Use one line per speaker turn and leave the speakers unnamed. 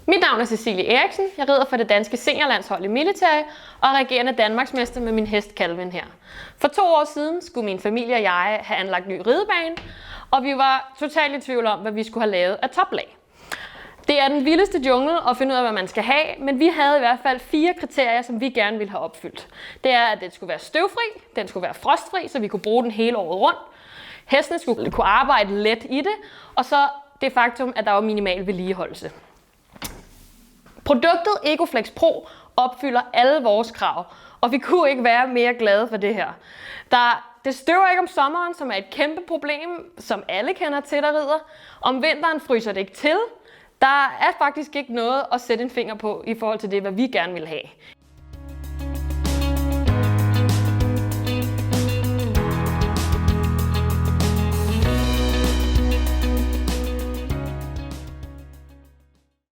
Mit navn er Cecilie Eriksen. Jeg rider for det danske seniorlandshold i military og er regerende Danmarksmester med min hest Calvin her. For 2 år siden skulle min familie og jeg have anlagt ny ridebane, og vi var totalt i tvivl om, hvad vi skulle have lavet af toplag. Det er den vildeste jungle at finde ud af, hvad man skal have, men vi havde i hvert fald 4 kriterier, som vi gerne ville have opfyldt. Det er, at den skulle være støvfri, den skulle være frostfri, så vi kunne bruge den hele året rundt. Hestene skulle kunne arbejde let i det, og så det faktum, at der var minimal vedligeholdelse. Produktet EcoFlex Pro opfylder alle vores krav, og vi kunne ikke være mere glade for det her. Det støver ikke om sommeren, som er et kæmpe problem, som alle kender til, der rider. Om vinteren fryser det ikke til. Der er faktisk ikke noget at sætte en finger på i forhold til det, hvad vi gerne vil have.